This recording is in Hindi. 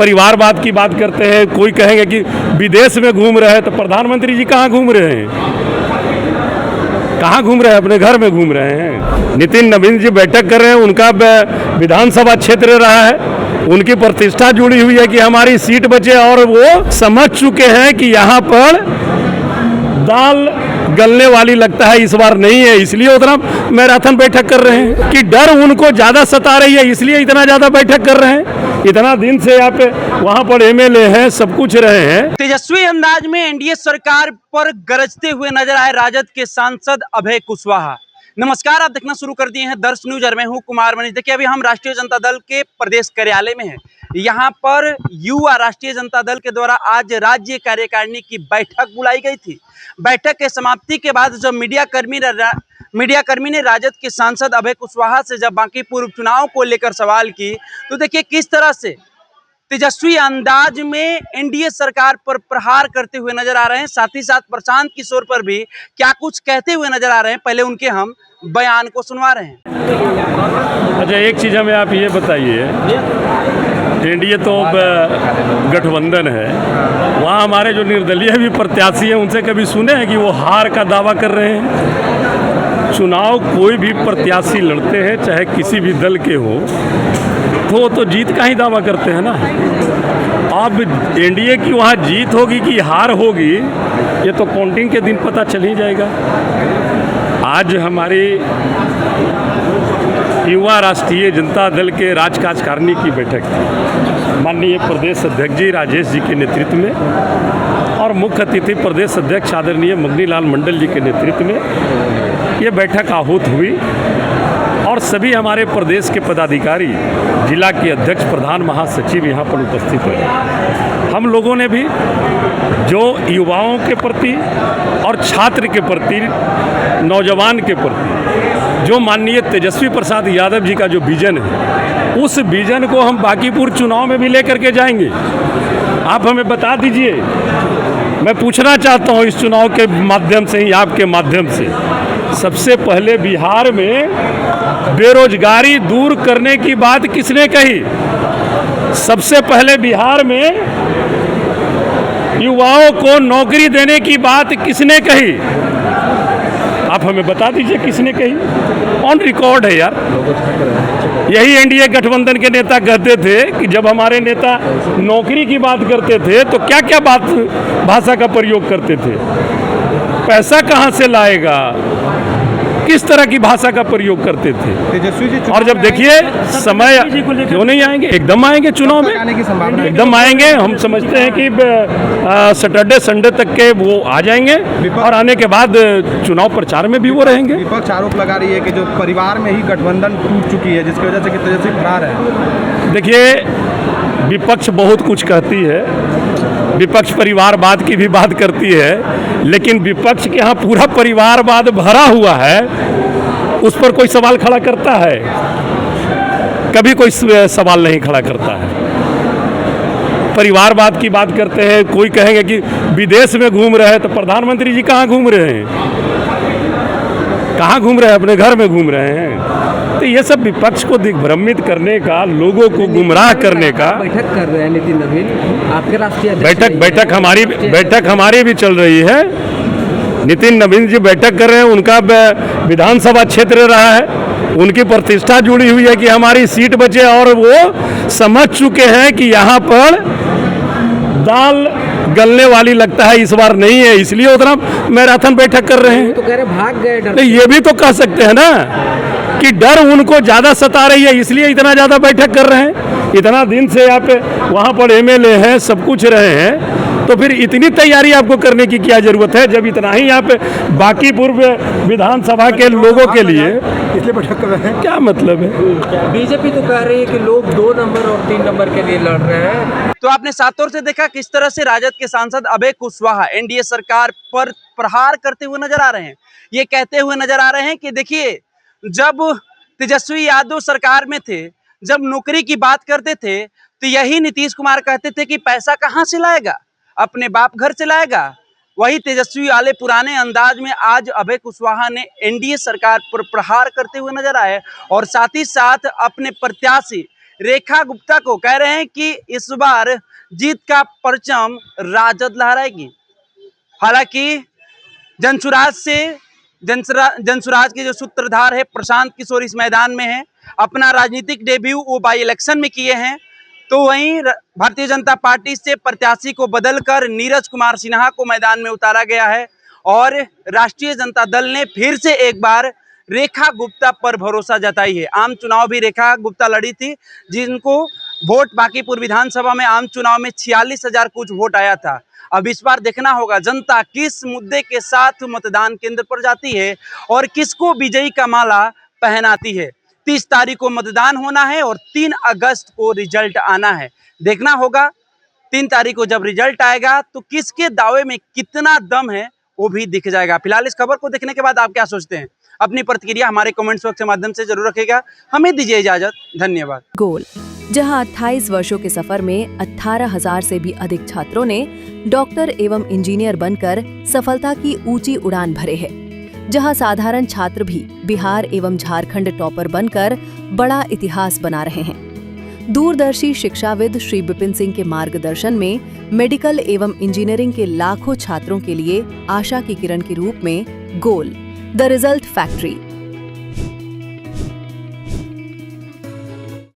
परिवारवाद की बात करते हैं, कोई कहेंगे कि विदेश में घूम रहे हैं, तो प्रधानमंत्री जी कहाँ घूम रहे हैं? कहाँ घूम रहे हैं? अपने घर में घूम रहे हैं। नितिन नवीन जी बैठक कर रहे हैं, उनका विधानसभा क्षेत्र रहा है, उनकी प्रतिष्ठा जुड़ी हुई है कि हमारी सीट बचे, और वो समझ चुके हैं कि यहाँ पर दाल गलने वाली लगता है इस बार नहीं है, इसलिए उतना मैराथन बैठक कर रहे हैं कि डर उनको ज़्यादा सता रही है, इसलिए इतना ज़्यादा बैठक कर रहे हैं। इतना दिन से यहाँ पे वहाँ पर एमएलए हैं, सब कुछ रहे हैं। तेजस्वी अंदाज में एनडीए सरकार पर गरजते हुए नजर आए राजद के सांसद अभय कुशवाहा। नमस्कार, आप देखना शुरू कर दिए हैं दर्श न्यूज और मैं हूं कुमार मनीष। देखिए, अभी हम राष्ट्रीय जनता दल के प्रदेश कार्यालय में हैं। यहाँ पर युवा राष्ट्रीय जनता दल के द्वारा आज राज्य कार्यकारिणी की बैठक बुलाई गई थी। बैठक के समाप्ति के बाद जब मीडियाकर्मी ने राजद के सांसद अभय कुशवाहा से जब बांकीपुर उपचुनाव को लेकर सवाल की, तो देखिए किस तरह से तेजस्वी अंदाज में एनडीए सरकार पर प्रहार करते हुए नजर आ रहे हैं। साथ ही साथ प्रशांत किशोर पर भी क्या कुछ कहते हुए नजर आ रहे हैं, पहले उनके हम बयान को सुनवा रहे हैं। अच्छा, एक चीज़ हमें आप ये बताइए, एनडीए तो गठबंधन है, वहाँ हमारे जो निर्दलीय भी प्रत्याशी हैं, उनसे कभी सुने हैं कि वो हार का दावा कर रहे हैं? चुनाव कोई भी प्रत्याशी लड़ते हैं, चाहे किसी भी दल के हो, तो जीत का ही दावा करते हैं ना। अब एनडीए की वहाँ जीत होगी कि हार होगी, ये तो काउंटिंग के दिन पता चल ही जाएगा। आज हमारी युवा राष्ट्रीय जनता दल के कार्यकारिणी की बैठक थी, माननीय प्रदेश अध्यक्ष जी राजेश जी के नेतृत्व में, और मुख्य अतिथि प्रदेश अध्यक्ष आदरणीय मगनीलाल मंडल जी के नेतृत्व में ये बैठक आहूत हुई, और सभी हमारे प्रदेश के पदाधिकारी, जिला के अध्यक्ष, प्रधान महासचिव यहाँ पर उपस्थित हुए। हम लोगों ने भी जो युवाओं के प्रति और छात्र के प्रति, नौजवान के प्रति जो माननीय तेजस्वी प्रसाद यादव जी का जो विजन है, उस विजन को हम बांकीपुर चुनाव में भी लेकर के जाएंगे। आप हमें बता दीजिए, मैं पूछना चाहता हूँ इस चुनाव के माध्यम से ही, आपके माध्यम से, सबसे पहले बिहार में बेरोजगारी दूर करने की बात किसने कही? सबसे पहले बिहार में युवाओं को नौकरी देने की बात किसने कही? आप हमें बता दीजिए किसने कही? ऑन रिकॉर्ड है यार। यही एनडीए गठबंधन के नेता कहते थे कि जब हमारे नेता नौकरी की बात करते थे तो क्या क्या भाषा का प्रयोग करते थे? पैसा कहाँ से लाएगा, किस तरह की भाषा का प्रयोग करते थे। और जब देखिए समय, क्यों नहीं आएंगे? एकदम आएंगे, चुनाव में एकदम आएंगे। हम समझते हैं कि सैटरडे संडे तक के वो आ जाएंगे, और आने के बाद चुनाव प्रचार में भी वो रहेंगे। विपक्ष आरोप लगा रही है कि जो परिवार में ही गठबंधन टूट चुकी है, जिसकी वजह से तेजस्वी फरार है। देखिए, विपक्ष बहुत कुछ कहती है, विपक्ष परिवारवाद की भी बात करती है, लेकिन विपक्ष के यहाँ पूरा परिवारवाद भरा हुआ है, उस पर कोई सवाल खड़ा करता है? कभी कोई सवाल नहीं खड़ा करता है। परिवारवाद की बात करते हैं, कोई कहेंगे कि विदेश में घूम रहे हैं, तो प्रधानमंत्री जी कहाँ घूम रहे हैं? कहाँ घूम रहे हैं? अपने घर में घूम रहे हैं। तो ये सब विपक्ष को दिग्भ्रमित करने का, लोगों को गुमराह करने का बैठक कर रहे हैं नितिन नवीन, आपके राष्ट्रीय बैठक हमारी भी चल रही है। नितिन नवीन जी बैठक कर रहे हैं, उनका विधानसभा क्षेत्र रहा है, उनकी प्रतिष्ठा जुड़ी हुई है कि हमारी सीट बचे, और वो समझ चुके हैं कि यहाँ पर दाल गलने वाली लगता है इस बार नहीं है, इसलिए उतना मैराथन बैठक कर रहे हैं। तो कह रहे भाग गए डर। ये भी तो कह सकते हैं ना कि डर उनको ज़्यादा सता रही है, इसलिए इतना ज़्यादा बैठक कर रहे हैं। इतना दिन से यहाँ पे वहाँ पर एमएलए हैं, सब कुछ रहे हैं, तो फिर इतनी तैयारी आपको करने की क्या ज़रूरत है, जब इतना ही यहाँ पे बांकीपुर विधानसभा के लोगों के लिए इसलिए बैठक कर रहे हैं? क्या मतलब है? बीजेपी तो कह रही है कि लोग 2 नंबर और 3 नंबर के लिए लड़ रहे हैं। तो आपने सातों से देखा किस तरह से राजद के सांसद अभय कुशवाहा एनडीए सरकार पर प्रहार करते हुए नजर आ रहे हैं। ये कहते हुए नजर आ रहे हैं कि देखिए, जब तेजस्वी यादव सरकार में थे, जब नौकरी की बात करते थे, तो यही नीतीश कुमार कहते थे कि पैसा कहाँ से लाएगा, अपने बाप घर से लाएगा। वही तेजस्वी वाले पुराने अंदाज में आज अभय कुशवाहा ने एनडीए सरकार पर प्रहार करते हुए नजर आए, और साथ ही साथ अपने प्रत्याशी रेखा गुप्ता को, कह रहे हैं कि इस बार जीत का परचम राजद लहराएगी। हालांकि जनसुराज के जो सूत्रधार है प्रशांत किशोर इस मैदान में है, अपना राजनीतिक डेब्यू वो बाई इलेक्शन में किए हैं। तो वहीं भारतीय जनता पार्टी से प्रत्याशी को बदलकर नीरज कुमार सिन्हा को मैदान में उतारा गया है और राष्ट्रीय जनता दल ने फिर से एक बार रेखा गुप्ता पर भरोसा जताई है। आम चुनाव भी रेखा गुप्ता लड़ी थी, जिनको वोट बांकीपुर विधानसभा में आम चुनाव में 46,000 कुछ वोट आया था। अब इस बार देखना होगा जनता किस मुद्दे के साथ मतदान केंद्र पर जाती है और किसको विजयी का माला पहनाती है। 30 तारीख को मतदान होना है और 3 अगस्त को रिजल्ट आना है। देखना होगा 3 तारीख को जब रिजल्ट आएगा तो किसके दावे में कितना दम है वो भी दिख जाएगा। फिलहाल इस खबर को देखने के बाद आप क्या सोचते हैं? अपनी प्रतिक्रिया हमारे कमेंट्स बॉक्स के माध्यम से जरूर रखिएगा। हमें दीजिए इजाजत, धन्यवाद। गोल, जहां 28 वर्षों के सफर में 18,000 से भी अधिक छात्रों ने डॉक्टर एवं इंजीनियर बनकर सफलता की ऊंची उड़ान भरे है, जहां साधारण छात्र भी बिहार एवं झारखंड टॉपर बनकर बड़ा इतिहास बना रहे हैं। दूरदर्शी शिक्षाविद श्री विपिन सिंह के मार्गदर्शन में मेडिकल एवं इंजीनियरिंग के लाखों छात्रों के लिए आशा की किरण के रूप में गोल, द रिजल्ट फैक्ट्री